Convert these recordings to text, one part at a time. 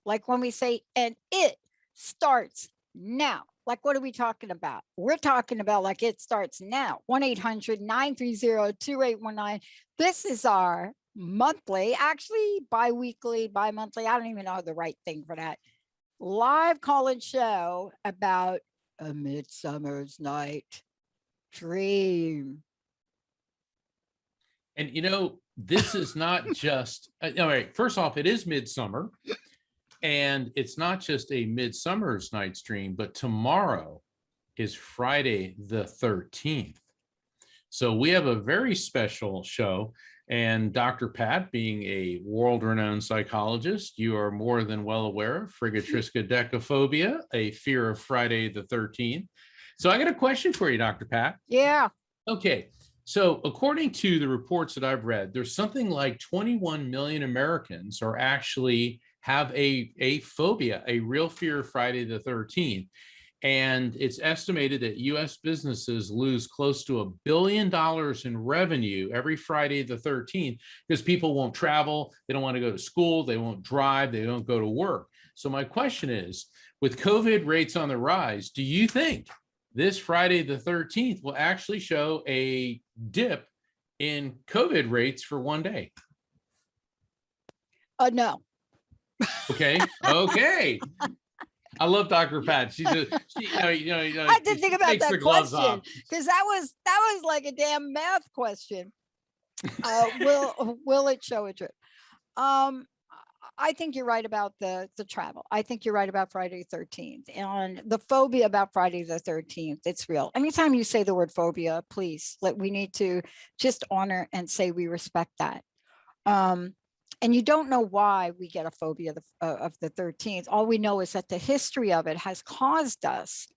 Like when we say, and it starts now. Like, what are we talking about? We're talking about like it starts now. 1-800-930-2819. This is our monthly, actually bi-weekly, bi-monthly. I don't even know the right thing for that. Live call-in show about A Midsummer's Night Dream. And you know, this is not just, all right, first off, it is midsummer. And it's not just a Midsummer's Night's Dream, but tomorrow is Friday the 13th. So we have a very special show. And Dr. Pat, being a world-renowned psychologist, you are more than well aware of frigatriscadecaphobia, a fear of Friday the 13th. So I got a question for you, Dr. Pat. Yeah. Okay. So according to the reports that I've read, there's something like 21 million Americans are actually have a phobia, a real fear of Friday the 13th. And it's estimated that US businesses lose close to $1 billion in revenue every Friday the 13th because people won't travel, they don't want to go to school, they won't drive, they don't go to work. So my question is, with COVID rates on the rise, do you think this Friday the 13th will actually show a dip in COVID rates for one day? No. Okay. Okay. I love Dr. Pat. She's I had to think about that question because that was like a damn math question. Will it show a drip? I think you're right about the travel. I think you're right about Friday the 13th and the phobia about Friday the 13th. It's real. Anytime you say the word phobia, please, we need to just honor and say we respect that. And you don't know why we get a phobia of the 13th. All we know is that the history of it has caused us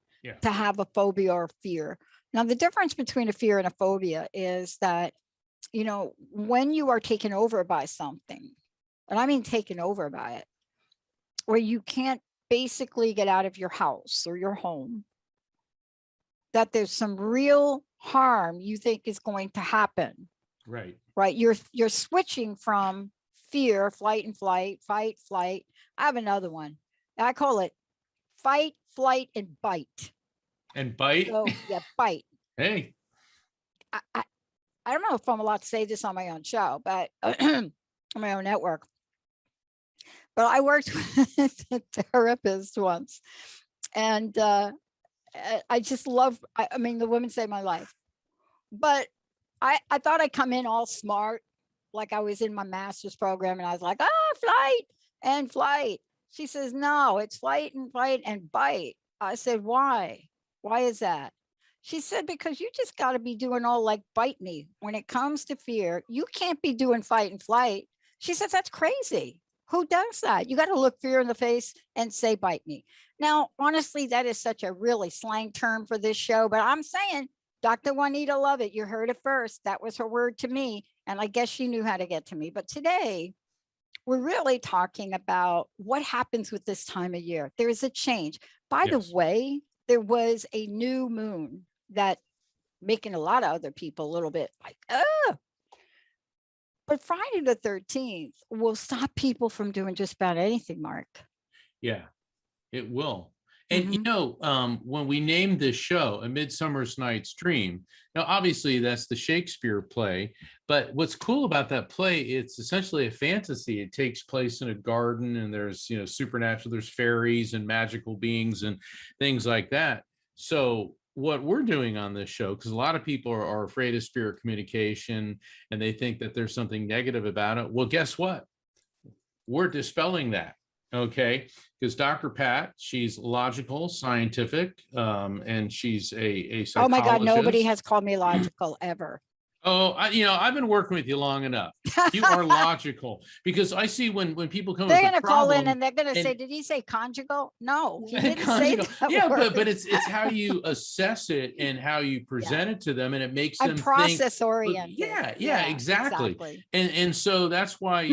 to have a phobia or fear. Now, the difference between a fear and a phobia is that, you know, when you are taken over by something, and I mean taken over by it, where you can't basically get out of your house or your home, that there's some real harm you think is going to happen. Right. Right. You're switching from fear, flight and flight, fight, flight. I have another one. I call it fight, flight, and bite. And bite? So, yeah, bite. Hey. I don't know if I'm allowed to say this on my own show, but on my own network. But I worked with a therapist once. And I just love, I mean, the women saved my life. But I thought I'd come in all smart, like I was in my master's program, and I was like, flight and flight. She says, no, it's flight and bite. I said, why? Why is that? She said, because you just got to be doing all like bite me when it comes to fear. You can't be doing fight and flight. She says, that's crazy. Who does that? You got to look fear in the face and say, bite me. Now, honestly, that is such a really slang term for this show, but I'm saying Dr. Juanita Lovett, you heard it first. That was her word to me. And I guess she knew how to get to me. But today, we're really talking about what happens with this time of year. There is a change. By the Yes. way, there was a new moon that making a lot of other people a little bit like, oh, but Friday the 13th will stop people from doing just about anything, Mark. Yeah, it will. And when we named this show A Midsummer's Night's Dream, now obviously that's the Shakespeare play, but what's cool about that play, it's essentially a fantasy. It takes place in a garden, and there's, supernatural, there's fairies and magical beings and things like that. So what we're doing on this show, because a lot of people are afraid of spirit communication and they think that there's something negative about it. Well, guess what? We're dispelling that. Okay, because Dr. Pat, she's logical, scientific, and she's a psychologist. Oh my God, nobody has called me logical ever. Oh, I've been working with you long enough. You are logical, because I see when people come, they're going to call in and they're going to say, "Did he say conjugal?" No, he didn't say that. Yeah, word. but it's how you assess it and how you present it to them, and it makes them process think, oriented. Yeah, exactly. And so that's why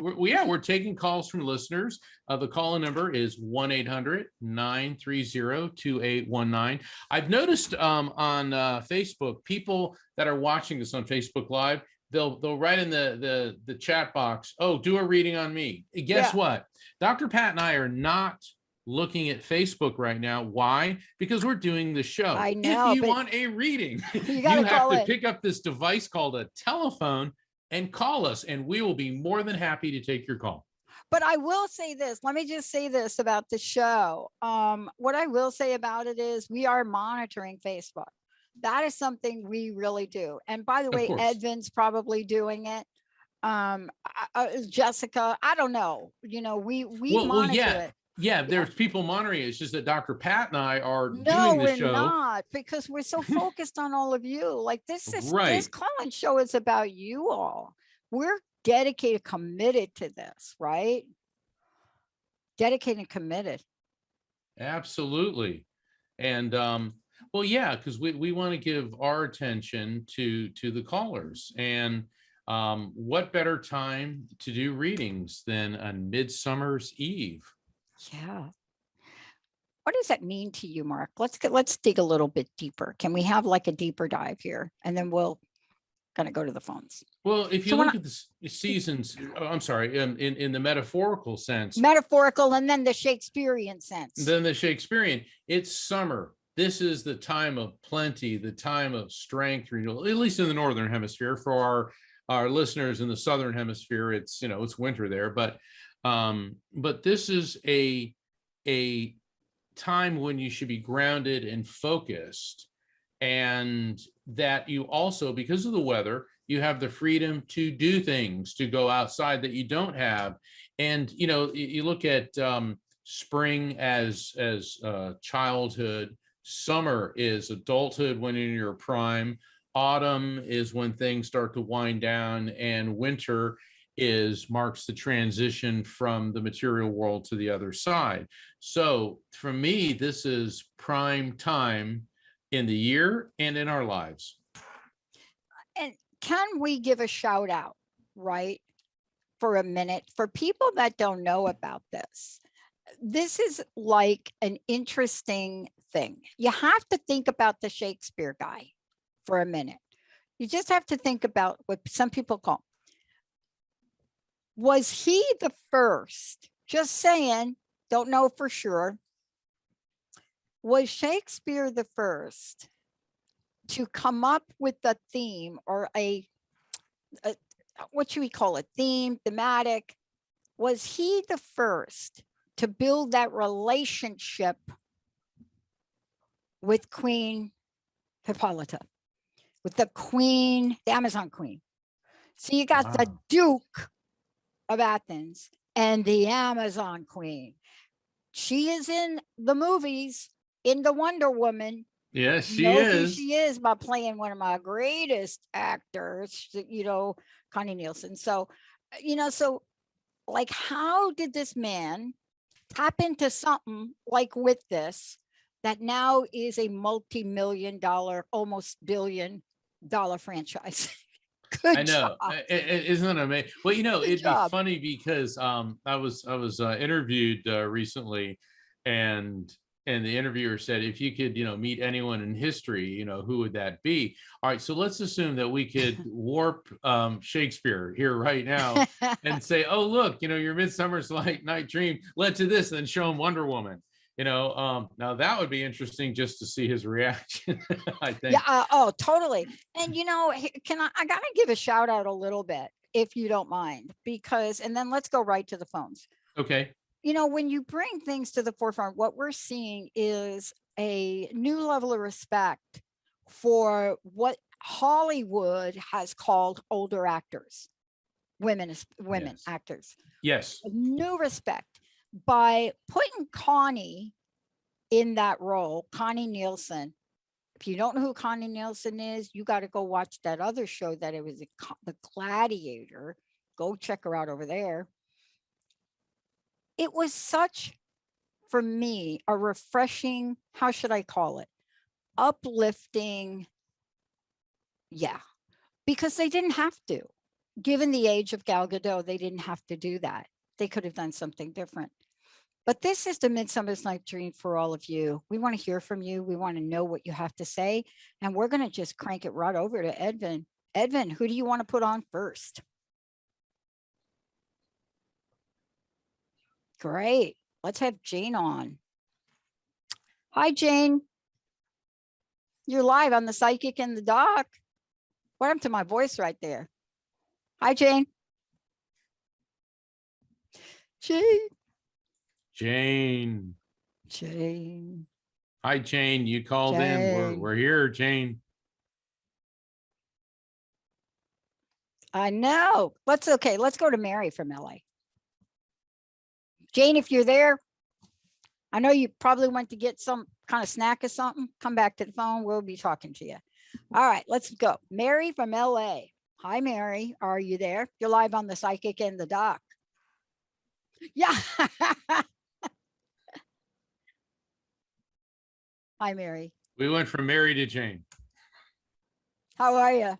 we're taking calls from listeners. The call-in number is 1-800-930-2819. I've noticed on Facebook, people that are watching this on Facebook Live, they'll write in the chat box, "Oh, do a reading on me." Guess what? Dr. Pat and I are not looking at Facebook right now. Why? Because we're doing the show. I know. If you want a reading, you have to pick up this device called a telephone and call us, and we will be more than happy to take your call. But I will say this. Let me just say this about the show. What I will say about it is we are monitoring Facebook. That is something we really do. And by the way, Edvin's probably doing it. Jessica, I don't know. We monitor it. Yeah, there's people monitoring it. It's just that Dr. Pat and I are doing the show. No, we're not, because we're so focused on all of you. Like this call-in show is about you all. We're dedicated, committed to this, right? Dedicated and committed. Absolutely. And because we want to give our attention to the callers. And what better time to do readings than on Midsummer's Eve? Yeah. What does that mean to you, Mark? Let's dig a little bit deeper. Can we have like a deeper dive here? And then we'll kind of go to the phones. Well, if you look at the seasons, I'm sorry, in the metaphorical sense. Metaphorical, and then the Shakespearean sense. Then the Shakespearean, it's summer. This is the time of plenty, the time of strength renewal, at least in the Northern Hemisphere. For our listeners in the Southern Hemisphere, it's winter there. But this is a time when you should be grounded and focused, and that you also, because of the weather, you have the freedom to do things, to go outside that you don't have. And you look at spring as childhood, summer is adulthood when in your prime, autumn is when things start to wind down, and winter marks the transition from the material world to the other side. So for me, this is prime time in the year and in our lives. And can we give a shout out, right, for a minute, for people that don't know about this? This is like an interesting thing. You have to think about the Shakespeare guy for a minute. You just have to think about what some people call, was he the first? Just saying, don't know for sure. Was Shakespeare the first to come up with a theme, or a what should we call it? Thematic. Was he the first to build that relationship with Queen Hippolyta, with the queen, the Amazon queen? So you got the Duke of Athens and the Amazon queen. She is in the movies, in the Wonder Woman. Yes, she Know who is. she is by playing one of my greatest actors, Connie Nielsen. So, so like, how did this man tap into something like with this that now is a multi-million dollar, almost $1 billion franchise? I Good know. job. Isn't it amazing? Well, Good it'd be job. funny because I was interviewed recently, and the interviewer said, if you could, meet anyone in history, who would that be? All right, so let's assume that we could warp Shakespeare here right now and say, oh, look, your Midsummer's Night Dream led to this, and then show him Wonder Woman. Now that would be interesting just to see his reaction, I think. Yeah. Oh, totally. And I gotta give a shout out a little bit, if you don't mind, and then let's go right to the phones. Okay. When you bring things to the forefront, what we're seeing is a new level of respect for what Hollywood has called older actors, women Yes. actors. Yes. A new respect by putting Connie in that role, Connie Nielsen. If you don't know who Connie Nielsen is, you got to go watch that other show that it was the Gladiator. Go check her out over there. It was such, for me, a refreshing, how should I call it? Uplifting. Yeah, because they didn't have to. Given the age of Gal Gadot, they didn't have to do that. They could have done something different. But this is the Midsummer's Night Dream for all of you. We want to hear from you. We want to know what you have to say. And we're going to just crank it right over to Edvin. Edvin, who do you want to put on first? Great. Let's have Jane on. Hi, Jane. You're live on the Psychic and the Doc. What happened to my voice right there? Hi, Jane. Jane. Jane. Jane. Hi, Jane. You called in. We're here, Jane. I know. Let's go to Mary from LA. Jane, if you're there, I know you probably went to get some kind of snack or something. Come back to the phone. We'll be talking to you. All right, let's go. Mary from LA. Hi, Mary. Are you there? You're live on the Psychic and the Doc. Yeah. Hi, Mary. We went from Mary to Jane. How are you?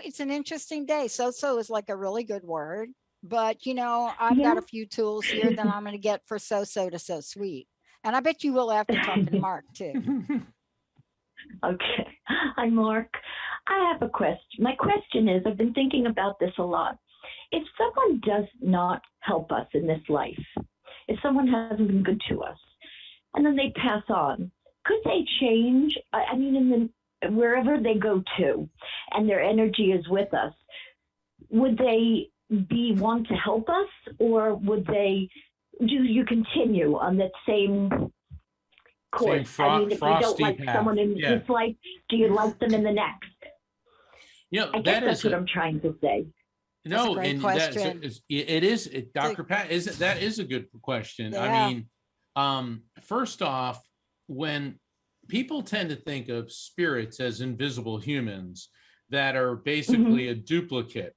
It's an interesting day. So is like a really good word. But, I've got a few tools here that I'm going to get for so to so sweet. And I bet you will after talking to Mark, too. Okay. Hi, Mark. I have a question. My question is, I've been thinking about this a lot. If someone does not help us in this life, if someone hasn't been good to us, and then they pass on, could they change? I mean, wherever they go to, and their energy is with us, would they want to help us, or do you continue on that same course? If you don't like someone in this life, do you like them in the next? I guess that's what I'm trying to say. No, and question. It is, Dr. Pat, that is a good question. Yeah. I mean, first off, when people tend to think of spirits as invisible humans that are basically a duplicate.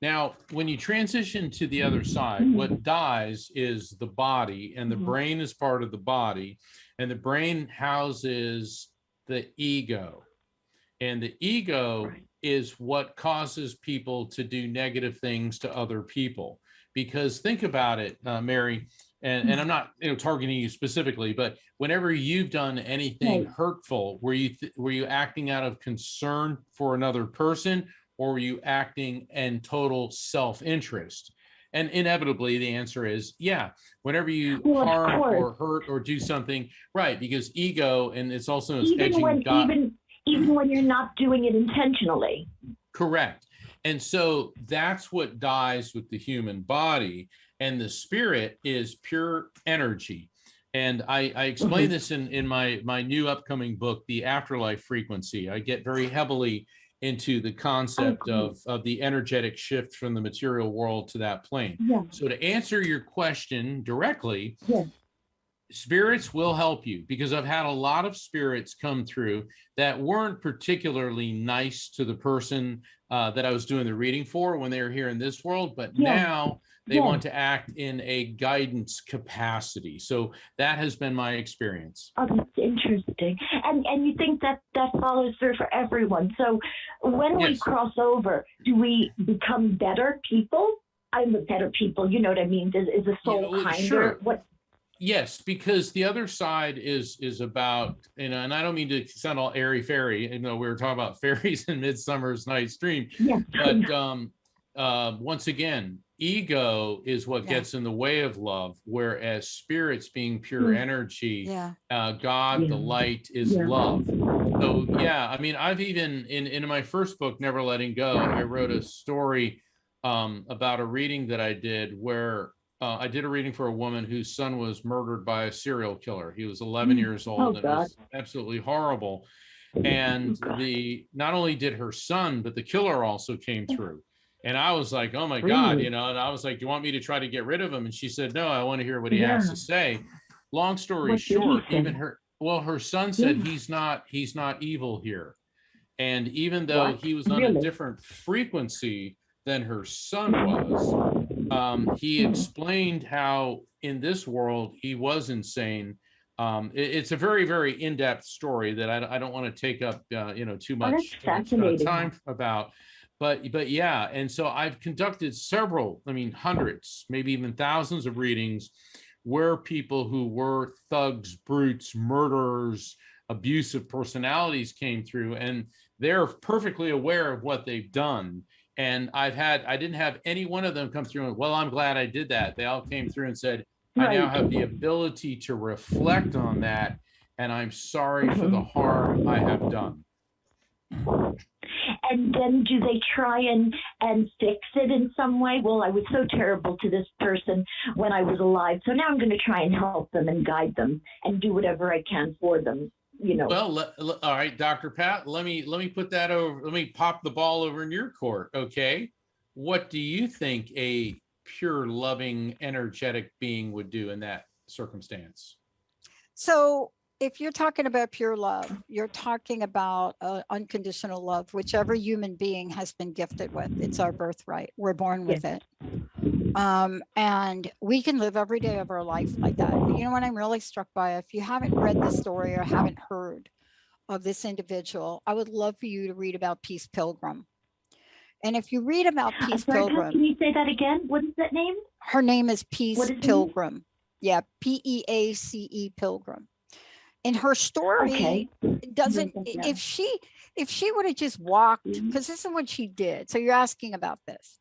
Now, when you transition to the other side, what dies is the body, and the brain is part of the body, and the brain houses the ego. And the ego is what causes people to do negative things to other people. Because think about it, Mary, and I'm not targeting you specifically, but whenever you've done anything hurtful, were you acting out of concern for another person, or were you acting in total self-interest? And inevitably, the answer is yeah. Whenever you harm or hurt or do something, right? Because ego, and it's also even when you're not doing it intentionally. Correct. And so that's what dies with the human body, and the spirit is pure energy. And I explain this in my new upcoming book, The Afterlife Frequency. I get very heavily into the concept of the energetic shift from the material world to that plane. Yeah. So to answer your question directly, spirits will help you, because I've had a lot of spirits come through that weren't particularly nice to the person that I was doing the reading for when they were here in this world, but Yeah. now they Yeah. want to act in a guidance capacity. So that has been my experience. Oh, that's interesting. And you think that that follows through for everyone. So when we Yes. cross over, do we become better people? I'm a better people, you know what I mean? Is the soul well, kinder? sure. What? Yes, because the other side is about, and I don't mean to sound all airy fairy, we were talking about fairies in Midsummer's Night's Dream, Yeah. but once again, ego is what Yeah. gets in the way of love, whereas spirits being pure energy, Yeah. God, the Yeah. light is Yeah. love. So yeah, I mean, I've even in my first book, Never Letting Go, I wrote a story about a reading that I did where I did a reading for a woman whose son was murdered by a serial killer. He was 11 years old. Oh, And it was absolutely horrible. And not only did her son, but the killer also came through. And I was like, oh my God, Really? and I was like, do you want me to try to get rid of him? And she said, no, I want to hear what he has to say. Long story What did he short, say? even her son said Yeah. he's not evil here. And even though What? he was on a Really? different frequency than her son was, he explained how in this world he was insane. It's a very, very in-depth story that I don't want to take up too much fascinating. time about. But yeah, and so I've conducted several, hundreds, maybe even thousands of readings where people who were thugs, brutes, murderers, abusive personalities came through, and they're perfectly aware of what they've done. And I didn't have any one of them come through and, well, I'm glad I did that. They all came through and said, I now have the ability to reflect on that, and I'm sorry for the harm I have done. And then do they try and fix it in some way? Well, I was so terrible to this person when I was alive, so now I'm going to try and help them and guide them and do whatever I can for them. Well, all right, Dr. Pat, let me put that over. Let me pop the ball over in your court. Okay. What do you think a pure, loving, energetic being would do in that circumstance? So if you're talking about pure love, you're talking about unconditional love, whichever human being has been gifted with. It's our birthright. We're born with it. And we can live every day of our life like that. But you know what I'm really struck by? If you haven't read the story or haven't heard of this individual, I would love for you to read about Peace Pilgrim. And if you read about Peace Pilgrim, can you say that again? What is that name? Her name is Peace Pilgrim. Yeah, Peace Pilgrim. And her story doesn't, if she would have just walked, because this is what she did. So you're asking about this.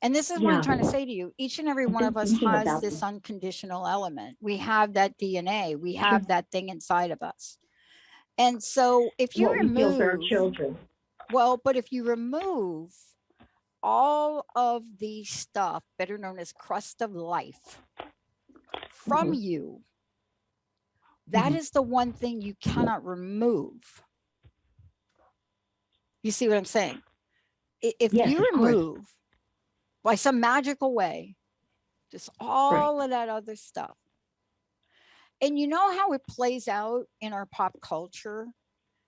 And this is what I'm trying to say to you. Each and every one of us has this unconditional element. We have that DNA. We have that thing inside of us. And so if you remove, but if you remove all of the stuff, better known as crust of life, from you, that is the one thing you cannot remove. You see what I'm saying? If you remove by some magical way, just all of that other stuff. And you know how it plays out in our pop culture?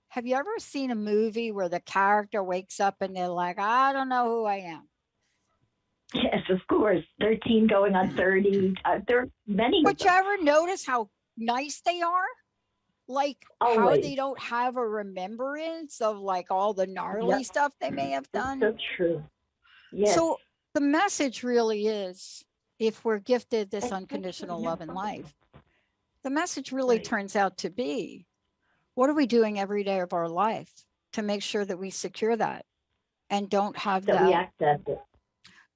Have you ever seen a movie where the character wakes up and they're like, I don't know who I am? Yes, of course. 13 going on 30. There are many. But you ever notice how nice they are? Like how they don't have a remembrance of like all the gnarly stuff they may have done. So true. Yes. So the message really is, if we're gifted this unconditional love in life, the message really turns out to be, what are we doing every day of our life to make sure that we secure that and don't have that, we access it,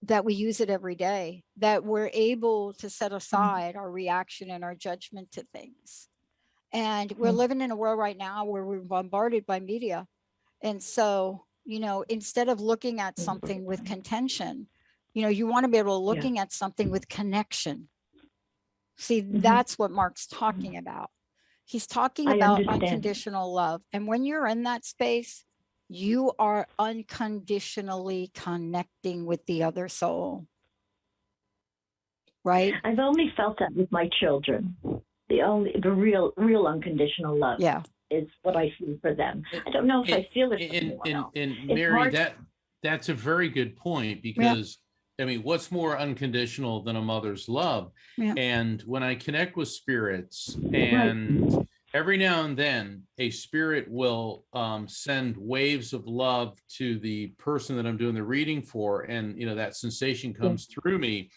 that we use it every day, that we're able to set aside our reaction and our judgment to things. And we're living in a world right now where we're bombarded by media. And so, instead of looking at something with contention, you want to be able to looking at something with connection. See, that's what Mark's talking about. He's talking about unconditional love. And when you're in that space, you are unconditionally connecting with the other soul. Right? I've only felt that with my children. the real unconditional love Yeah. is what I feel for them. I don't know if I feel it for anyone else. And It's Mary, hard. that's a very good point, because I mean, what's more unconditional than a mother's love? Yeah. And when I connect with spirits, Right. and every now and then a spirit will send waves of love to the person that I'm doing the reading for, and that sensation comes through me,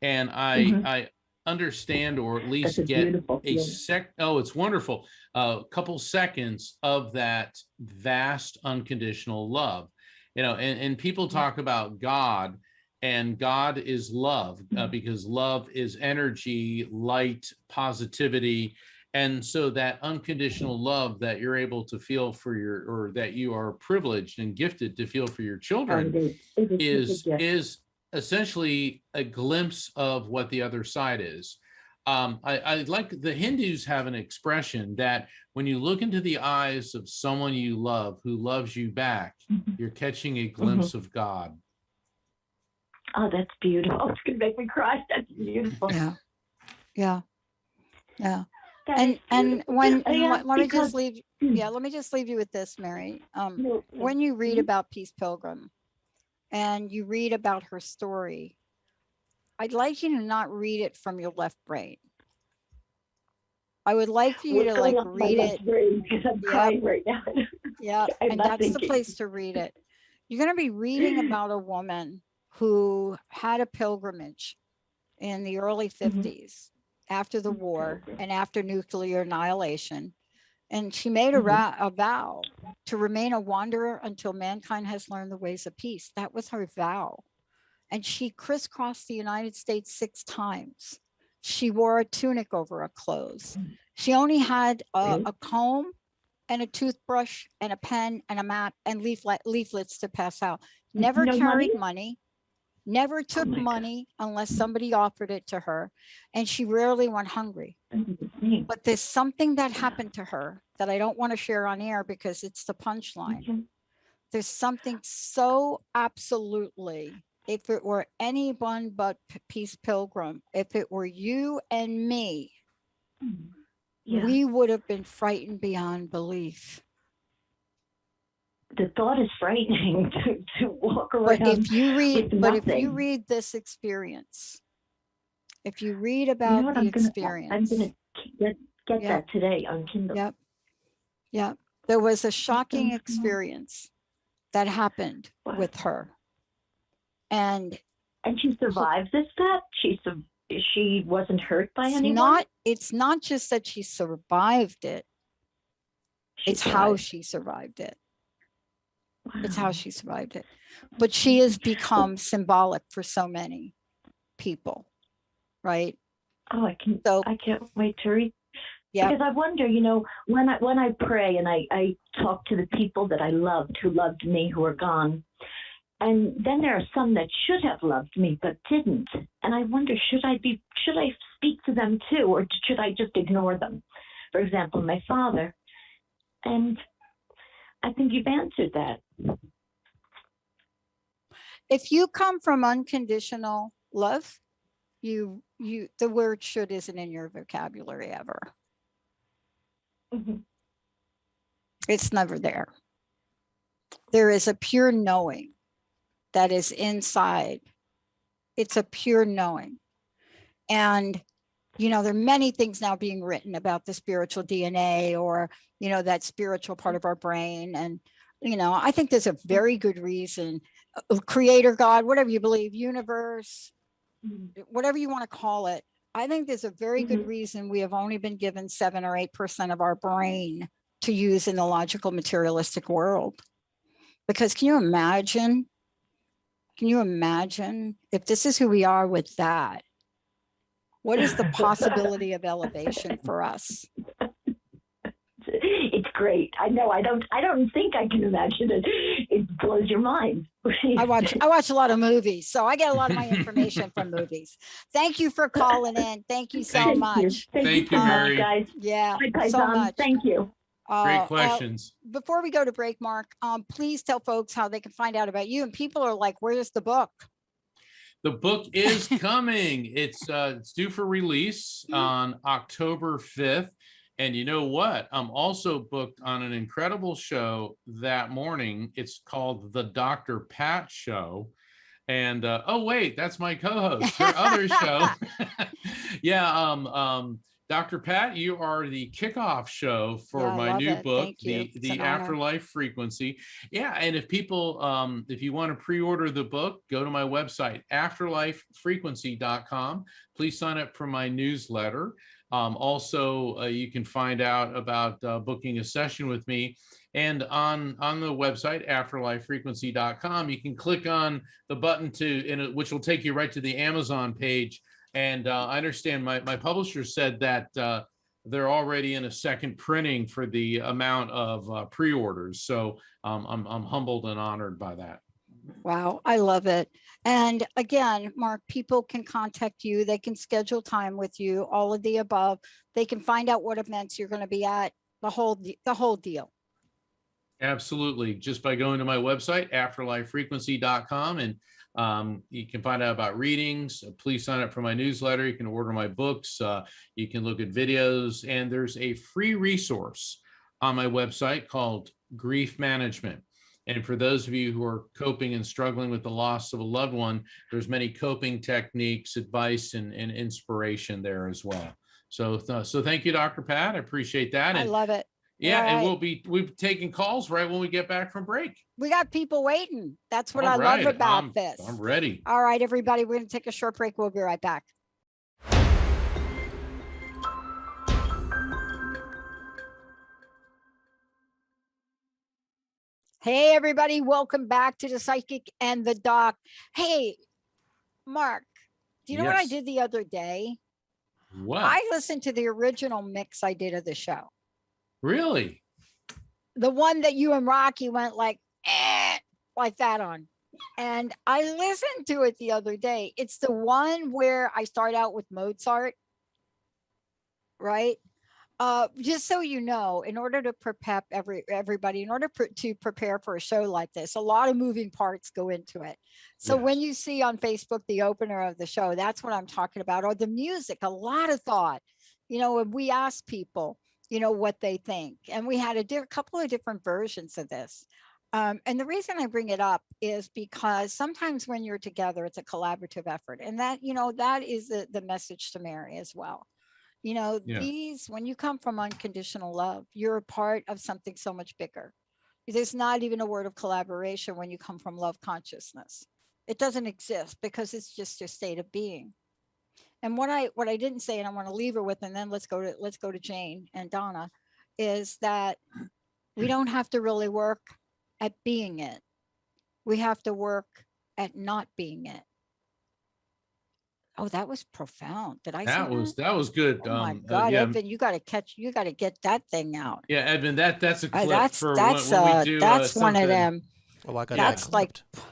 and I understand, or at That's least a get beautiful a feeling. it's wonderful, a couple seconds of that vast unconditional love. And people talk about God, and God is love, because love is energy, light, positivity. And so that unconditional love that you're able to feel for or that you are privileged and gifted to feel for your children It is a gift. is essentially a glimpse of what the other side is. I like, the Hindus have an expression that when you look into the eyes of someone you love who loves you back, you're catching a glimpse of God. Oh, that's beautiful. It's gonna make me cry. That's beautiful. Yeah. Yeah. Yeah. That And is and beautiful. when Yeah, let me because just leave let me just leave you with this, Mary. When you read about Peace Pilgrim and you read about her story, I'd like you to not read it from your left brain. I would like for you what's to going like on in my read left it. brain, because I'm Yep. crying right now. Yeah. I'm And not that's the thinking. place to read it. You're going to be reading about a woman who had a pilgrimage in the early 50s after the war and after nuclear annihilation. And she made a vow to remain a wanderer until mankind has learned the ways of peace. That was her vow. And she crisscrossed the United States 6 times. She wore a tunic over her clothes. She only had a comb and a toothbrush and a pen and a map and leaflets to pass out. Never No carried money? money, never took my God. money unless somebody offered it to her. And she rarely went hungry. But there's something that happened to her that I don't want to share on air because it's the punchline. There's something so absolutely, if it were anyone but Peace Pilgrim, if it were you and me, we would have been frightened beyond belief. The thought is frightening to walk around. But if you read, with but if you nothing. read this experience, if you read about the experience, I'm gonna get Yep. that today on Kindle. Yep. Yep. There was a shocking experience that happened with her. And she survived this stuff? She wasn't hurt by anyone? it's not just that she survived it. It's how she survived it. It's how she survived it. But she has become symbolic for so many people, right? Oh, I can't wait to read. Yeah. Because I wonder, when I pray and I talk to the people that I loved, who loved me, who are gone, and then there are some that should have loved me but didn't, and I wonder, should I speak to them too, or should I just ignore them? For example, my father, and I think you've answered that. If you come from unconditional love, the word should isn't in your vocabulary ever. It's never there. There is a pure knowing that is inside. It's a pure knowing. And, there are many things now being written about the spiritual DNA, or, that spiritual part of our brain. And, I think there's a very good reason, creator, God, whatever you believe, universe, whatever you want to call it. I think there's a very good reason we have only been given 7 or 8% of our brain to use in the logical materialistic world. Because can you imagine if this is who we are with that? What is the possibility of elevation for us? It's great. I know. I don't think I can imagine it. It blows your mind. I watch a lot of movies, so I get a lot of my information from movies. Thank you for calling in. Thank you so much. Thank you, Mary. Guys. Yeah, Bye, so Tom. much. Thank you. Great questions. Before we go to break, Mark, please tell folks how they can find out about you. And people are like, where's the book? The book is coming. It's due for release on October 5th. And you know what? I'm also booked on an incredible show that morning. It's called The Dr. Pat Show. And oh wait, that's my co-host, her other show. Yeah, Dr. Pat, you are the kickoff show for Yeah, I my love new it. book, Thank you. It's the an honor. Afterlife Frequency. Yeah, and if people, if you want to pre-order the book, go to my website, afterlifefrequency.com. Please sign up for my newsletter. Also, you can find out about booking a session with me. And on the website, afterlifefrequency.com, you can click on the button which will take you right to the Amazon page. And I understand my publisher said that they're already in a second printing for the amount of pre-orders. So I'm humbled and honored by that. Wow, I love it. And again, Mark, people can contact you. They can schedule time with you, all of the above. They can find out what events you're going to be at, the whole deal. Absolutely. Just by going to my website, afterlifefrequency.com, and you can find out about readings. Please sign up for my newsletter. You can order my books. You can look at videos, and there's a free resource on my website called Grief Management. And for those of you who are coping and struggling with the loss of a loved one, there's many coping techniques, advice, and inspiration there as well. So thank you, Dr. Pat. I appreciate that. I And love it. yeah, All and right. we'll be taking calls right when we get back from break. We got people waiting. That's what All I love right, about this. I'm ready. All right, everybody, we're going to take a short break. We'll be right back. Hey, everybody, welcome back to the Psychic and the Doc. Hey, Mark, do you know what I Yes. did the other day? What? I listened to the original mix I did of the show. Really? The one that you and Rocky went like that on. And I listened to it the other day. It's the one where I start out with Mozart, right? Just so you know, in order to prep everybody, in order to prepare for a show like this, a lot of moving parts go into it. So when you see on Facebook the opener of the show, that's what I'm talking about. Or the music, a lot of thought. You know, when we ask people, you know, what they think, and we had a couple of different versions of this. And the reason I bring it up is because sometimes when you're together, it's a collaborative effort, and that, you know, that is the message to Mary as well. You know, when you come from unconditional love, you're a part of something so much bigger. There's not even a word of collaboration when you come from love consciousness. It doesn't exist because it's just your state of being. And what I didn't say, and I want to leave her with, and then let's go to Jane and Donna, is that we don't have to really work at being it. We have to work at not being it. Oh, that was profound. Did I say that? That was good. Oh my God, yeah. Edvin, you got to get that thing out. Yeah, Edvin, that's a clip That's for when we do that's one of them. Oh, I got That's that like, clipped.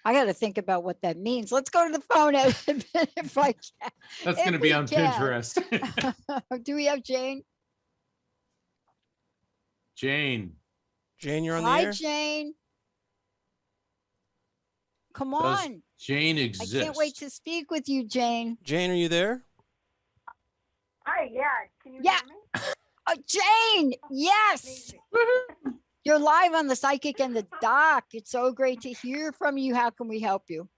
I got to think about what that means. Let's go to the phone, Edvin, if I can. That's going to If be we on can. Pinterest. Do we have Jane? Jane. Jane, you're on the Hi, air. Jane. Come Does on. Jane exists? I can't wait to speak with you, Jane. Jane, are you there? Hi, yeah. Can you Yeah. hear me? Oh, Jane. Yes. Amazing. You're live on the Psychic and the Doc. It's so great to hear from you. How can we help you?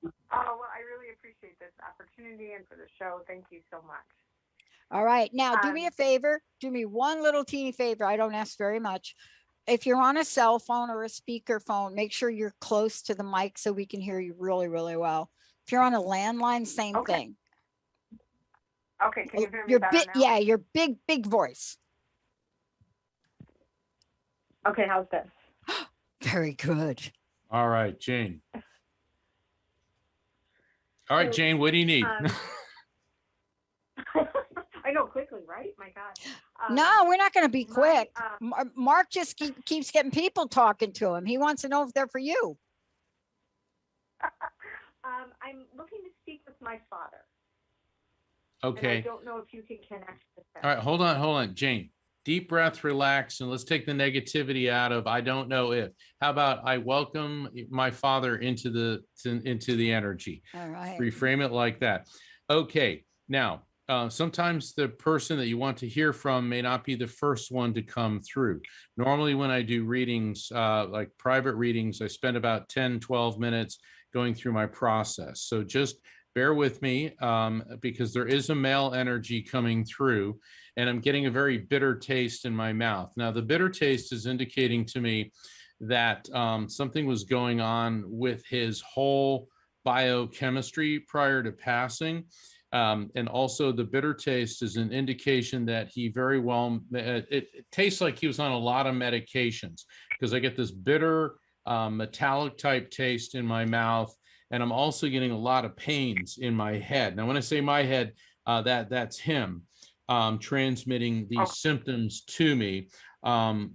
Oh, well, I really appreciate this opportunity and for the show. Thank you so much. All right. Now, do me a favor. Do me one little teeny favor. I don't ask very much. If you're on a cell phone or a speaker phone, make sure you're close to the mic so we can hear you really, really well. If you're on a landline, same thing. Okay, can you hear me better now? Yeah, your big voice. Okay, how's this? Very good. All right, Jane. All right, So, Jane, what do you need? I know, quickly, right? My God. No, we're not going to be quick. my, Mark just keeps getting people talking to him. He wants to know if they're for you. I'm looking to speak with my father. And I Okay. don't know if you can connect with him. All right, hold on, Jane. Deep breath, relax, and let's take the negativity out of I don't know if. How about I welcome my father into the energy? All right. Reframe it like that. Okay. Now, sometimes the person that you want to hear from may not be the first one to come through. Normally, when I do readings, like private readings, I spend about 10, 12 minutes going through my process. So just bear with me because there is a male energy coming through, and I'm getting a very bitter taste in my mouth. Now, the bitter taste is indicating to me that something was going on with his whole biochemistry prior to passing. And also the bitter taste is an indication that he very well, it tastes like he was on a lot of medications, because I get this bitter metallic type taste in my mouth. And I'm also getting a lot of pains in my head. Now, when I say my head, that's him transmitting these symptoms to me.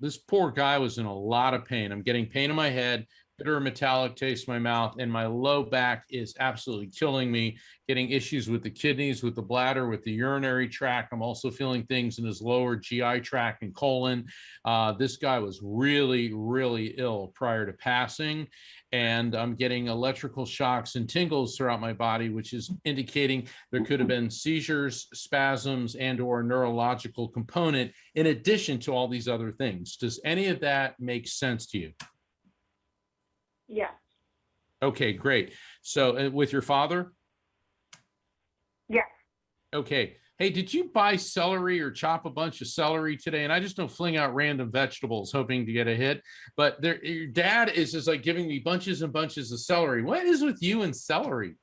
This poor guy was in a lot of pain. I'm getting pain in my head, bitter metallic taste in my mouth, and my low back is absolutely killing me, getting issues with the kidneys, with the bladder, with the urinary tract. I'm also feeling things in his lower GI tract and colon. This guy was really, really ill prior to passing, and I'm getting electrical shocks and tingles throughout my body, which is indicating there could have been seizures, spasms, and or neurological component in addition to all these other things. Does any of that make sense to you? Yes. Okay, great. So with your father? Yes. Okay. Hey, did you buy celery or chop a bunch of celery today? And I just don't fling out random vegetables hoping to get a hit. But your dad is just like giving me bunches and bunches of celery. What is with you and celery?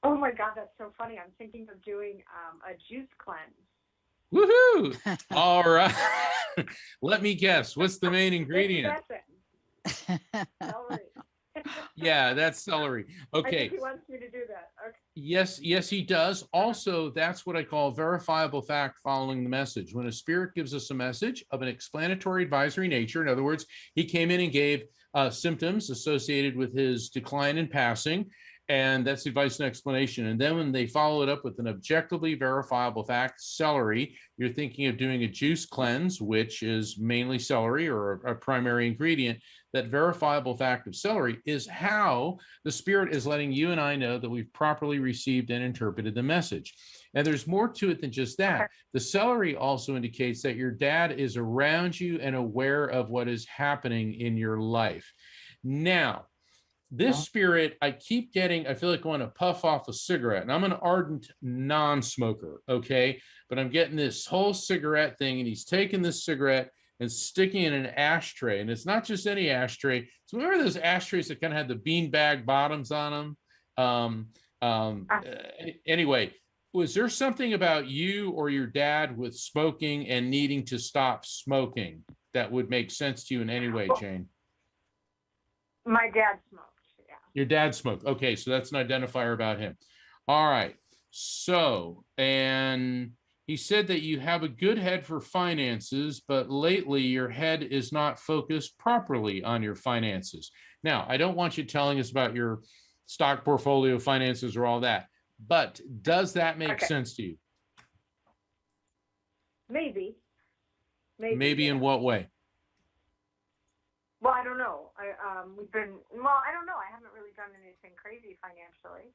Oh my God, that's so funny. I'm thinking of doing a juice cleanse. Woohoo! All right. Let me guess. What's the main ingredient? Celery. Yeah, that's celery. I Okay. think he wants me to do that. Okay. Yes, he does. Also, that's what I call verifiable fact following the message. When a spirit gives us a message of an explanatory advisory nature, in other words, he came in and gave symptoms associated with his decline in passing, and that's advice and explanation. And then when they follow it up with an objectively verifiable fact, celery, you're thinking of doing a juice cleanse, which is mainly celery or a primary ingredient. That verifiable fact of celery is how the spirit is letting you and I know that we've properly received and interpreted the message. And there's more to it than just that. Okay. The celery also indicates that your dad is around you and aware of what is happening in your life. Now, this spirit, I keep getting, I feel like I want to puff off a cigarette, and I'm an ardent non-smoker, okay? But I'm getting this whole cigarette thing, and he's taking this cigarette and sticking it in an ashtray. And it's not just any ashtray. So remember those ashtrays that kind of had the beanbag bottoms on them? Anyway, was there something about you or your dad with smoking and needing to stop smoking that would make sense to you in any way, Jane? My dad smoked. Yeah. Your dad smoked. Okay, so that's an identifier about him. All right. So, and he said that you have a good head for finances, but lately your head is not focused properly on your finances. Now, I don't want you telling us about your stock portfolio, finances, or all that, but does that make sense to you? Maybe. Maybe in yeah. what way? Well, I don't know. I don't know. I haven't really done anything crazy financially.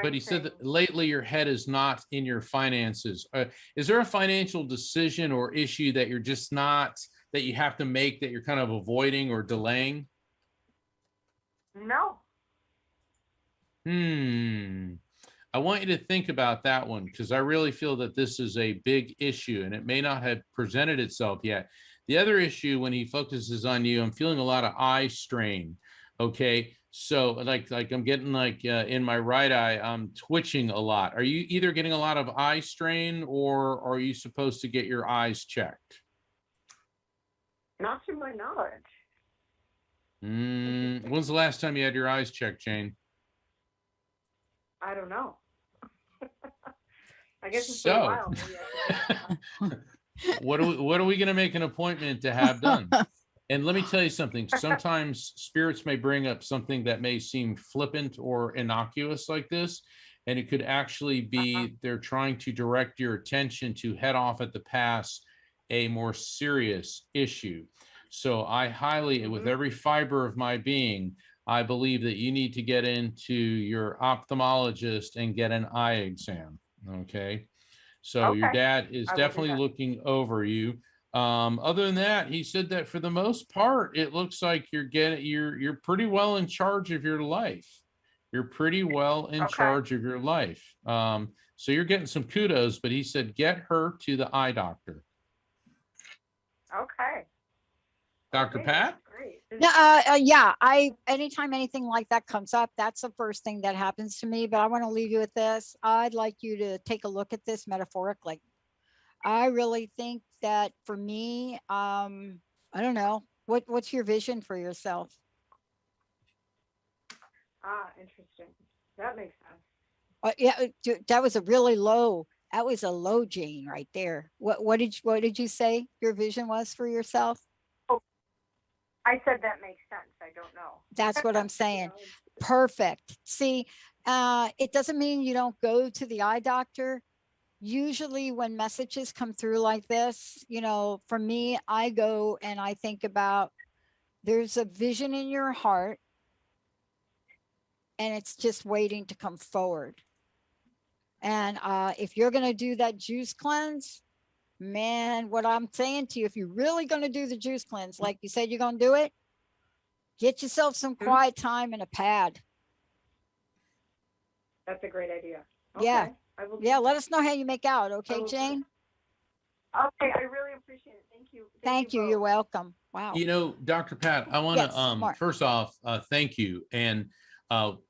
But he said that lately your head is not in your finances. Is there a financial decision or issue that you're just not, that you have to make, that you're kind of avoiding or delaying? No. I want you to think about that one, because I really feel that this is a big issue and it may not have presented itself yet. The other issue, when he focuses on you, I'm feeling a lot of eye strain. Okay. So like I'm getting in my right eye, I'm twitching a lot. Are you either getting a lot of eye strain, or are you supposed to get your eyes checked? Not to my knowledge. When's the last time you had your eyes checked, Jane? I don't know. I guess it's So, been a while. Maybe what are we going to make an appointment to have done? And let me tell you something. Sometimes spirits may bring up something that may seem flippant or innocuous like this. and it could actually be they're trying to direct your attention to head off at the pass a more serious issue. So I highly, with every fiber of my being, I believe that you need to get into your ophthalmologist and get an eye exam. Okay. So your Okay. dad is I will do definitely that. looking over you. Other than that, he said that for the most part, it looks like you're pretty well in charge of your life. You're pretty well in Okay. charge of your life. So you're getting some kudos, but he said, get her to the eye doctor. Okay. Dr. Okay, Pat? that's great. Yeah, anytime anything like that comes up, that's the first thing that happens to me. But I want to leave you with this. I'd like you to take a look at this metaphorically. I really think that for me, I don't know, what's your vision for yourself? Interesting. That makes sense. Yeah, that was a really low. That was a low Jane right there. What did you say your vision was for yourself? I said that makes sense. I don't know. That's what I'm saying. Perfect. See, it doesn't mean you don't go to the eye doctor. Usually when messages come through like this, for me, I go and I think about there's a vision in your heart and it's just waiting to come forward. And if you're going to do that juice cleanse, man, what I'm saying to you, if you're really going to do the juice cleanse, like you said, you're going to do it, get yourself some quiet time and a pad. That's a great idea. Yeah. Okay. I will Yeah. Let us know how you make out. Okay, Jane? Okay. I really appreciate it. Thank you. Thank you. both. You're welcome. Wow. Dr. Pat, I want Yes, to, Mark. first off, thank you. And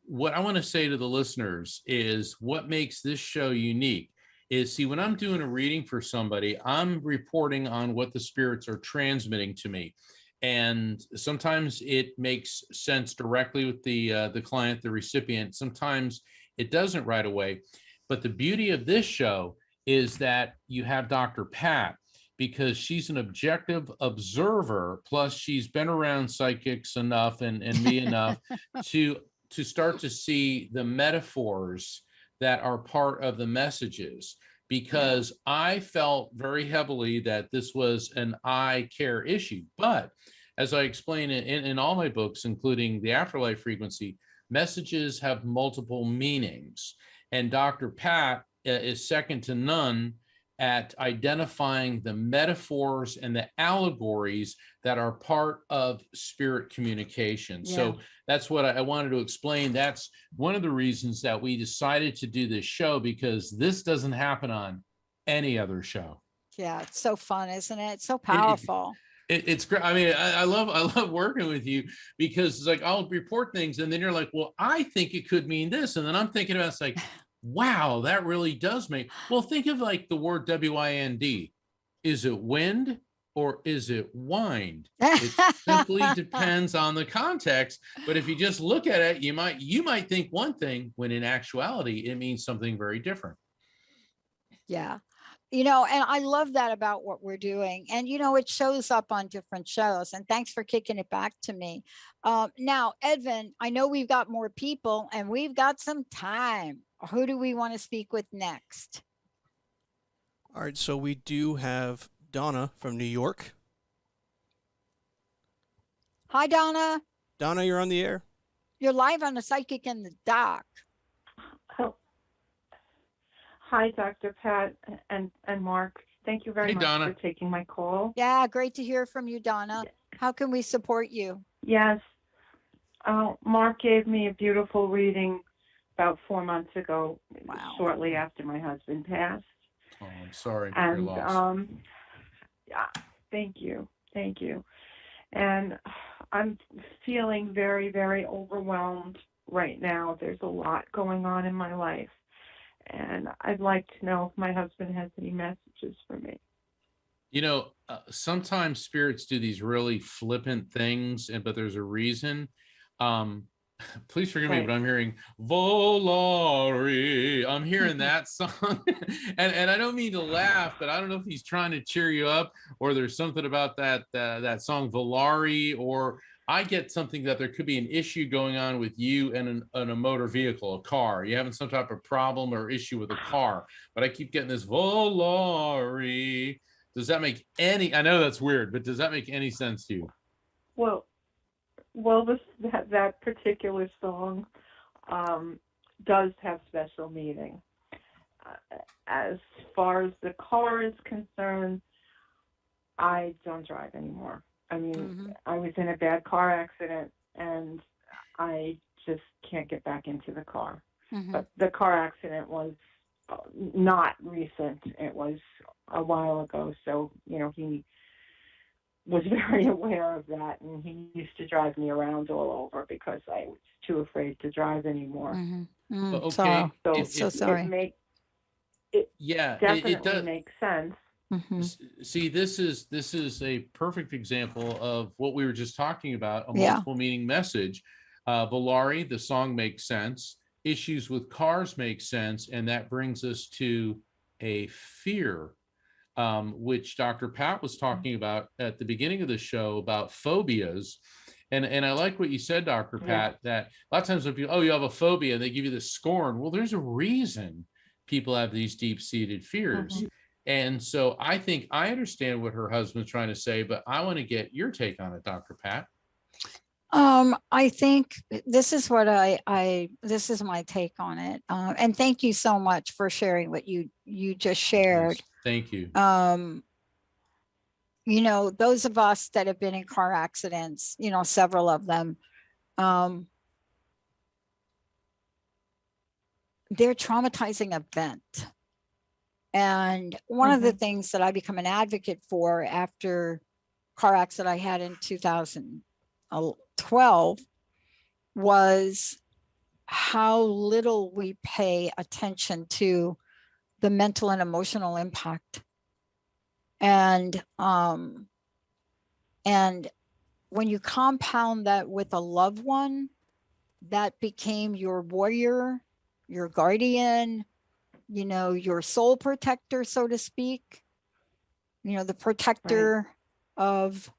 what I want to say to the listeners is what makes this show unique is, see, when I'm doing a reading for somebody, I'm reporting on what the spirits are transmitting to me. And sometimes it makes sense directly with the client, the recipient. Sometimes it doesn't right away. But the beauty of this show is that you have Dr. Pat, because she's an objective observer. Plus, she's been around psychics enough and me enough to start to see the metaphors that are part of the messages. Because I felt very heavily that this was an eye care issue. But as I explain it in all my books, including the Afterlife Frequency, messages have multiple meanings. And Dr. Pat is second to none at identifying the metaphors and the allegories that are part of spirit communication. Yeah. So that's what I wanted to explain. That's one of the reasons that we decided to do this show, because this doesn't happen on any other show. Yeah. It's so fun, isn't it? It's so powerful. It's great. I mean, I love working with you, because it's like, I'll report things and then you're like, well, I think it could mean this. And then I'm thinking about, it's like, wow, that really does make, well, think of like the word WIND. Is it wind or is it wind? It simply depends on the context. But if you just look at it, you might think one thing when in actuality, it means something very different. Yeah. And I love that about what we're doing. And, it shows up on different shows. And thanks for kicking it back to me. Now, Edvin, I know we've got more people and we've got some time. Who do we want to speak with next? All right, so we do have Donna from New York. Hi, Donna. Donna, you're on the air. You're live on the Psychic in the Dock. Oh. Hi, Dr. Pat and Mark. Thank you very Hey, much Donna. for taking my call. Yeah, great to hear from you, Donna. How can we support you? Yes. Mark gave me a beautiful reading about 4 months ago, Wow. shortly after my husband passed. Oh, I'm sorry for your And loss. yeah, thank you. And I'm feeling very, very overwhelmed right now. There's a lot going on in my life. And I'd like to know if my husband has any messages for me. Sometimes spirits do these really flippant things, but there's a reason. Please forgive me, Right. but I'm hearing Volare. I'm hearing that song. and I don't mean to laugh, but I don't know if he's trying to cheer you up or there's something about that song Volare, or I get something that there could be an issue going on with you and a motor vehicle, a car. You're having some type of problem or issue with a car, but I keep getting this Volare. Does that make any, I know that's weird, but does that make any sense to you? Well, that particular song does have special meaning. As far as the car is concerned, I don't drive anymore. I mean, I was in a bad car accident, and I just can't get back into the car. But the car accident was not recent. It was a while ago, so, you know, he was very aware of that, and he used to drive me around all over because I was too afraid to drive anymore. Okay. So sorry. It Yeah, definitely it does. makes sense. See, this is a perfect example of what we were just talking about, a Yeah. multiple meaning message. Volare, the song makes sense. Issues with cars make sense. And that brings us to a fear, which Dr. Pat was talking about at the beginning of the show about phobias. And I like what you said, Dr. Pat, that a lot of times when people, oh, you have a phobia, they give you this scorn. Well, there's a reason people have these deep-seated fears. And so I think I understand what her husband's trying to say, but I want to get your take on it, Dr. Pat. I think this is what this is my take on it. And thank you so much for sharing what you just shared. Yes, thank you. You know, those of us that have been in car accidents, you know, several of them, they're traumatizing event. And one of the things that I become an advocate for after car accident I had in 2012 was how little we pay attention to the mental and emotional impact. And when you compound that with a loved one that became your warrior, your guardian, you know, your soul protector, so to speak, you know, the protector of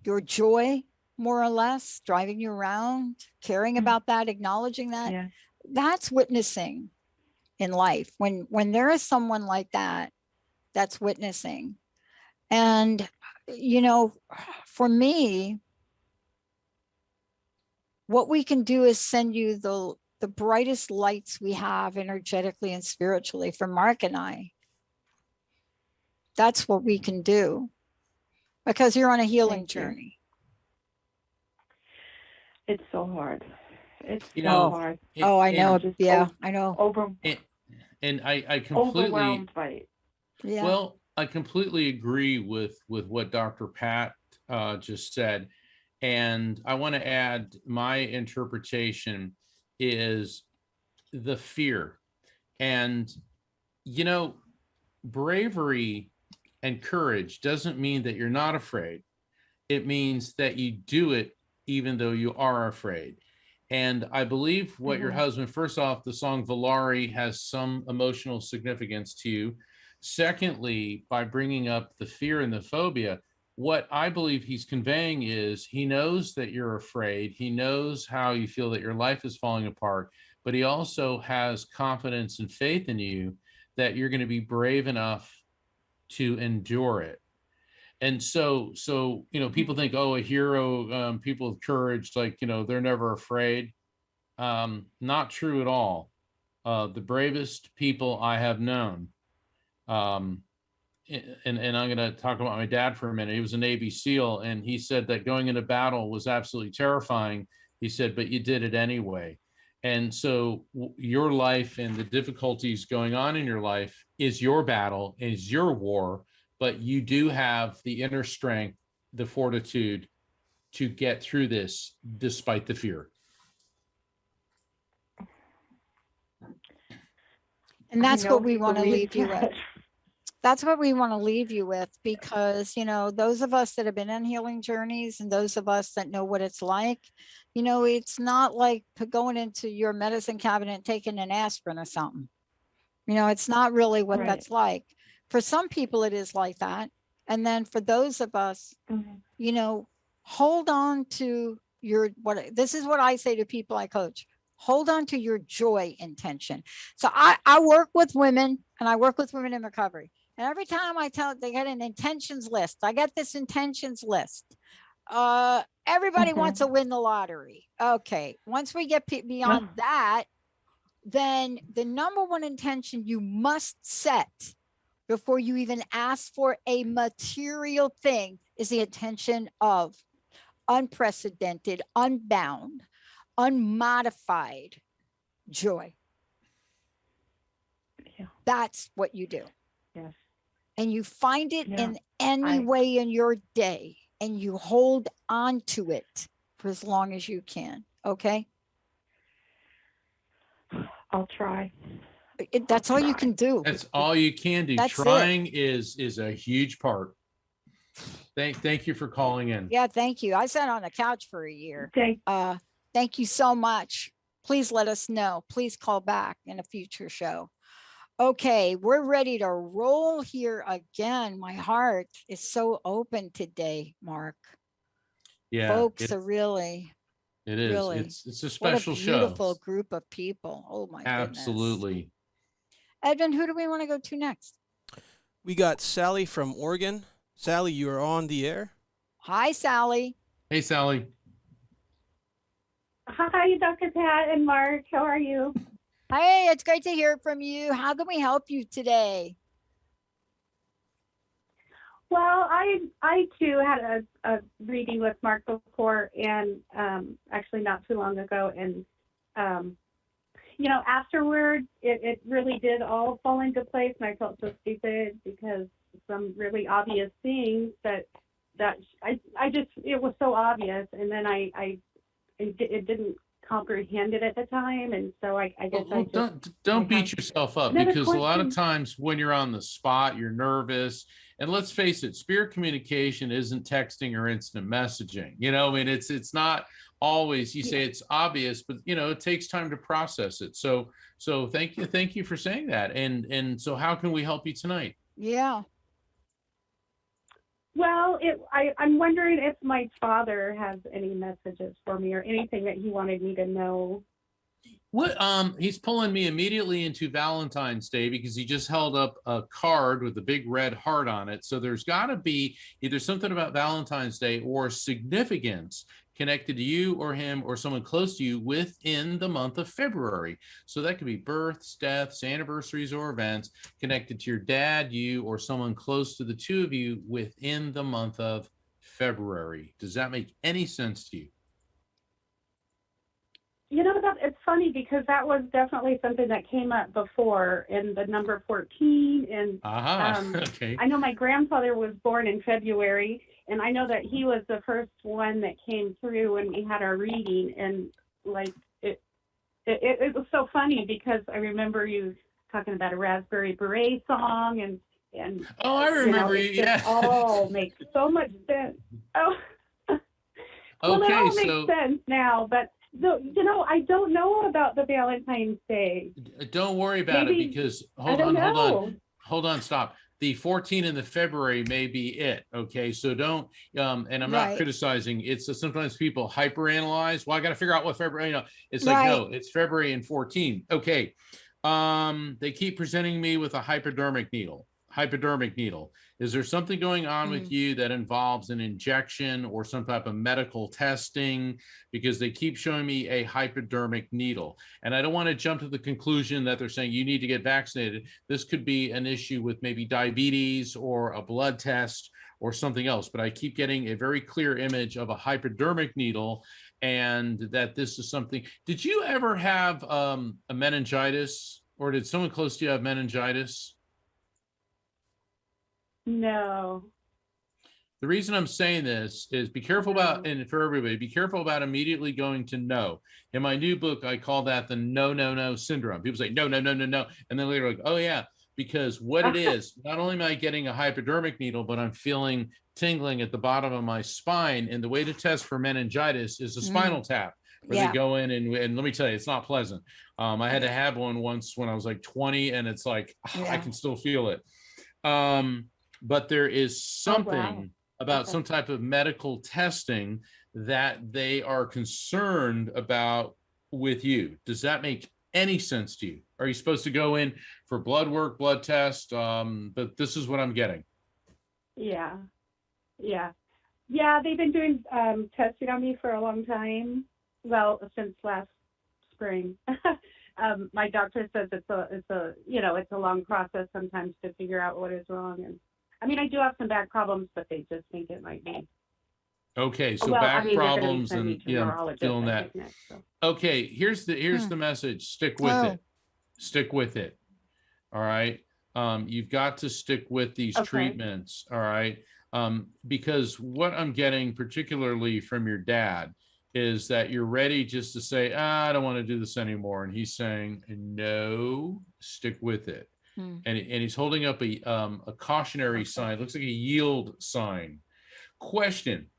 your joy, more or less, driving you around, caring about that, acknowledging that, that's witnessing in life. When there is someone like that, that's witnessing. And, you know, for me, what we can do is send you the brightest lights we have energetically and spiritually for Mark and I. That's what we can do because you're on a healing journey. It's so hard. It's You so know, hard. I know. just Yeah, I know. And I completely, Overwhelmed by it. Yeah. well, I completely agree with what Dr. Pat just said. And I want to add my interpretation is the fear. And, you know, bravery and courage doesn't mean that you're not afraid. It means that you do it even though you are afraid. And I believe what your husband, first off, the song Volare has some emotional significance to you. Secondly, by bringing up the fear and the phobia, what I believe he's conveying is he knows that you're afraid. He knows how you feel that your life is falling apart, but he also has confidence and faith in you that you're going to be brave enough to endure it. And so, you know, people think, oh, a hero, people with courage, like, you know, they're never afraid. Not true at all. The bravest people I have known, and I'm going to talk about my dad for a minute. He was a Navy SEAL, and he said that going into battle was absolutely terrifying. He said, but you did it anyway. And so your life and the difficulties going on in your life is your battle, is your war, but you do have the inner strength, the fortitude to get through this despite the fear. And that's what we want to leave you with. That's what we want to leave you with, because, you know, those of us that have been on healing journeys and those of us that know what it's like, you know, it's not like going into your medicine cabinet and taking an aspirin or something. You know, it's not really what that's like. For some people, it is like that. And then for those of us, you know, hold on to your, this is what I say to people I coach, hold on to your joy intention. So I work with women, and I work with women in recovery. And every time I tell, they get an intentions list. I get this intentions list. Everybody wants to win the lottery. Okay. Once we get beyond that, then the number one intention you must set before you even ask for a material thing is the intention of unprecedented, unbound, unmodified joy. Yeah. That's what you do. Yes. And you find it in any way in your day, and you hold on to it for as long as you can. Okay. I'll try. That's all you can do. That's all you can do. That's Trying is a huge part. Thank you for calling in. Yeah, thank you. I sat on the couch for a year. Okay. Thank you so much. Please let us know. Please call back in a future show. Okay, we're ready to roll here again. My heart is so open today, Mark. Yeah, Folks are really, it is. really, It's a what special a show. beautiful group of people. Oh my goodness. Absolutely. Edwin, who do we want to go to next? We got Sally from Oregon. Sally, you are on the air. Hi, Sally. Hey, Sally. Hi, Dr. Pat and Mark. How are you? Hey, it's great to hear from you. How can we help you today? Well, I too had a reading with Mark before, and actually not too long ago, and afterwards it really did all fall into place, and I felt so stupid because some really obvious things that I just, it was so obvious, and then it didn't comprehend it at the time, and so I guess Don't beat yourself up, another because a lot of question. times when you're on the spot, you're nervous. And let's face it, spirit communication isn't texting or instant messaging. I mean, it's not always, you say it's obvious, but it takes time to process it. So thank you for saying that. And so how can we help you tonight? Yeah. Well, I'm wondering if my father has any messages for me or anything that he wanted me to know. What he's pulling me immediately into Valentine's Day, because he just held up a card with a big red heart on it. So there's got to be either something about Valentine's Day or significance connected to you or him or someone close to you within the month of February. So that could be births, deaths, anniversaries, or events connected to your dad, you, or someone close to the two of you within the month of February. Does that make any sense to you? It's funny because that was definitely something that came up before in the number 14. And okay. I know my grandfather was born in February, and I know that he was the first one that came through when we had our reading. And like it was so funny because I remember you talking about a Raspberry Beret song, and oh, I remember it you. Yeah. just all makes so much sense. Oh, well, it Okay, all so makes sense now, but. So, I don't know about the Valentine's Day. don't worry about it, because hold on, stop. The 14th and the February may be it. Okay, so don't. And I'm not criticizing. It's sometimes people hyperanalyze. Well, I got to figure out what February. It's like no, it's February and 14. Okay. They keep presenting me with a hypodermic needle. Is there something going on with you that involves an injection or some type of medical testing? Because they keep showing me a hypodermic needle. And I don't want to jump to the conclusion that they're saying you need to get vaccinated. This could be an issue with maybe diabetes or a blood test or something else. But I keep getting a very clear image of a hypodermic needle, and that this is something. Did you ever have a meningitis, or did someone close to you have meningitis? No. The reason I'm saying this is be careful about, and for everybody, be careful about immediately going to no. In my new book, I call that the no syndrome. People say no. And then later like, oh yeah, because what it is, not only am I getting a hypodermic needle, but I'm feeling tingling at the bottom of my spine. And the way to test for meningitis is a spinal tap, where they go in and let me tell you, it's not pleasant. I had to have one once when I was like 20, and it's like, I can still feel it. But there is something about Okay. some type of medical testing that they are concerned about with you. Does that make any sense to you? Are you supposed to go in for blood work, blood test? But this is what I'm getting. Yeah. Yeah. Yeah, they've been doing testing on me for a long time. Well, since last spring. My doctor says it's a long process sometimes to figure out what is wrong. And I mean, I do have some back problems, but they just think it might be. Okay, so Well, I back mean, they're gonna be problems sending me and to a yeah, I'm neurologist, feeling I that. think, next, so. Okay, here's Hmm. the message. Stick with Oh. it. Stick with it. All right. You've got to stick with these Okay. treatments. All right. Because what I'm getting, particularly from your dad, is that you're ready just to say, I don't want to do this anymore. And he's saying, no, stick with it. Hmm. And he's holding up a cautionary sign. Looks like a yield sign. Question.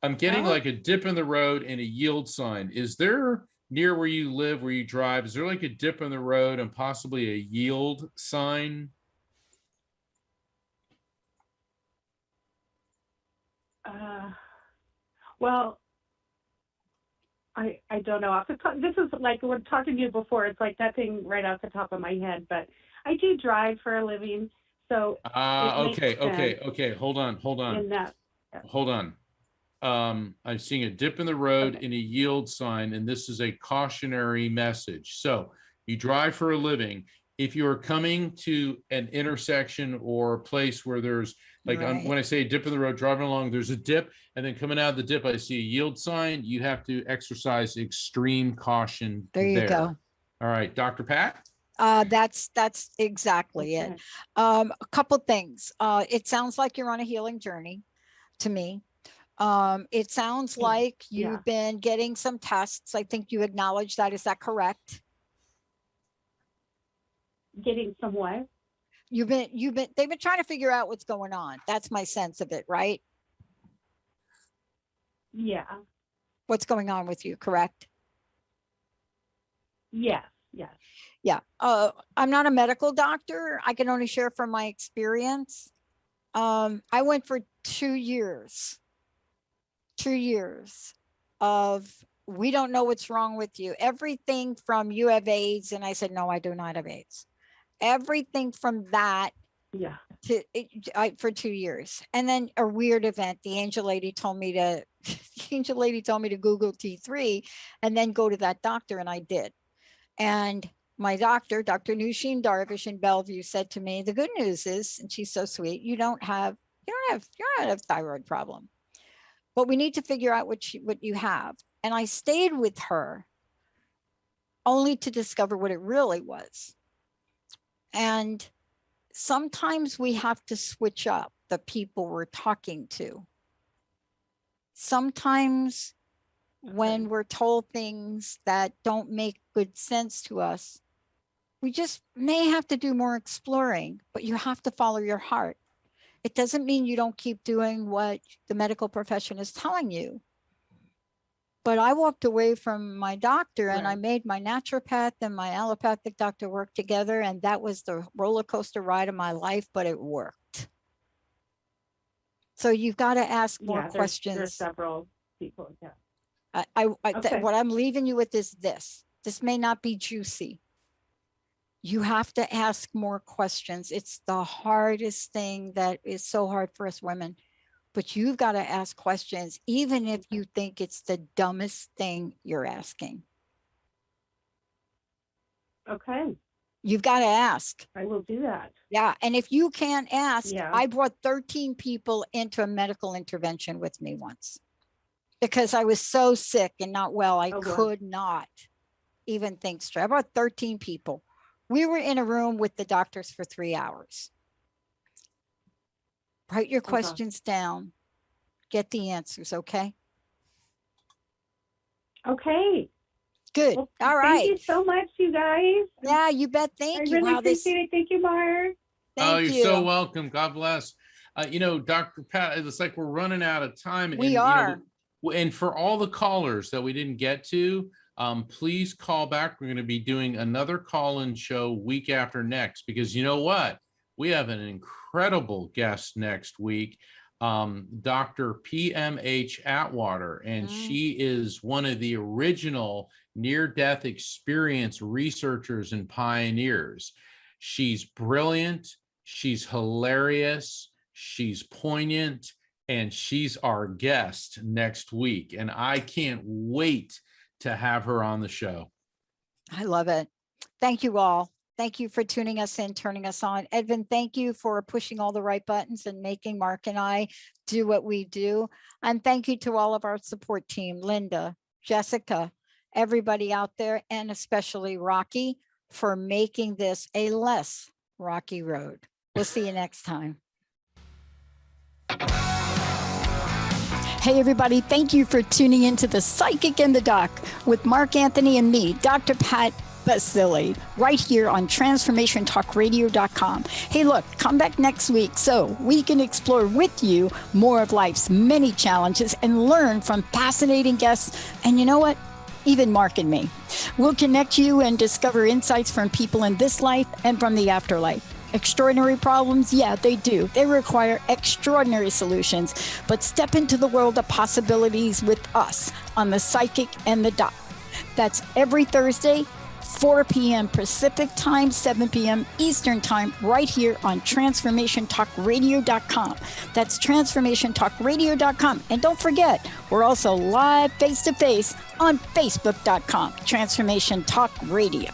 I'm getting Oh. like a dip in the road and a yield sign. Is there near where you live, where you drive, is there like a dip in the road and possibly a yield sign? Well, I don't know. This is like we're talking to you before. It's like nothing right off the top of my head, but I do drive for a living, so it makes Okay. Hold on. in that. Hold on. I'm seeing a dip in the road Okay. and a yield sign, and this is a cautionary message. So you drive for a living. If you are coming to an intersection or a place where there's like, Right. when I say dip in the road, driving along, there's a dip, and then coming out of the dip, I see a yield sign. You have to exercise extreme caution There you go. All right, Dr. Pat? That's exactly it. Okay. A couple things. It sounds like you're on a healing journey to me. It sounds like Yeah. you've been getting some tests. I think you acknowledge that. Is that correct? Getting some what? They've been trying to figure out what's going on. That's my sense of it, right? Yeah. What's going on with you, correct? Yes. Yes. Yeah. I'm not a medical doctor. I can only share from my experience. I went for 2 years of, we don't know what's wrong with you. Everything from you have AIDS. And I said, no, I do not have AIDS. Everything from that Yeah. for 2 years. And then a weird event, the angel lady told me to Google T3 and then go to that doctor. And I did. And my doctor, Dr. Nushin Darvish in Bellevue, said to me, the good news is, and she's so sweet, you don't have a thyroid problem, but we need to figure out what you have. And I stayed with her only to discover what it really was. And sometimes we have to switch up the people we're talking to. Sometimes when we're told things that don't make good sense to us, we just may have to do more exploring, but you have to follow your heart. It doesn't mean you don't keep doing what the medical profession is telling you. But I walked away from my doctor and I Right. made my naturopath and my allopathic doctor work together. And that was the roller coaster ride of my life, but it worked. So you've got to ask more Yeah. questions. There's several people. Yeah. Okay. Okay. What I'm leaving you with is this. This may not be juicy. You have to ask more questions. It's the hardest thing that is so hard for us women. But you've got to ask questions, even if you think it's the dumbest thing you're asking. Okay. You've got to ask. I will do that. Yeah. And if you can't ask, Yeah. I brought 13 people into a medical intervention with me once because I was so sick and not well. I Oh, wow. could not even think straight. I brought 13 people. We were in a room with the doctors for 3 hours. Write your Okay. questions down. Get the answers, okay? Okay. Good. Well, All right. Thank you so much, you guys. Yeah, you bet. I Thank you. really Wow, this. appreciate it. Thank you, Mark. Oh, Thank you're you. so welcome. God bless. Dr. Pat, it's like we're running out of time. We are. And for all the callers that we didn't get to, please call back. We're going to be doing another call-in show week after next, because you know what? We have an incredible guest next week. Dr. PMH Atwater, and she is one of the original near-death experience researchers and pioneers. She's brilliant, she's hilarious, she's poignant, and she's our guest next week. And I can't wait to have her on the show. I love it. Thank you all. Thank you for tuning us in, turning us on. Edvin, thank you for pushing all the right buttons and making Mark and I do what we do. And thank you to all of our support team, Linda, Jessica, everybody out there, and especially Rocky for making this a less rocky road. We'll see you next time. Hey, everybody. Thank you for tuning into The Psychic and the Doc with Mark Anthony and me, Dr. Pat Baccili, right here on transformationtalkradio.com. Hey, look, come back next week so we can explore with you more of life's many challenges and learn from fascinating guests. And you know what? Even Mark and me. We'll connect you and discover insights from people in this life and from the afterlife. Extraordinary problems? Yeah, they do. They require extraordinary solutions. But step into the world of possibilities with us on The Psychic and the Doc. That's every Thursday, 4 p.m. Pacific time, 7 p.m. Eastern time, right here on transformationtalkradio.com. That's transformationtalkradio.com. And don't forget, we're also live face-to-face on facebook.com, Transformation Talk Radio.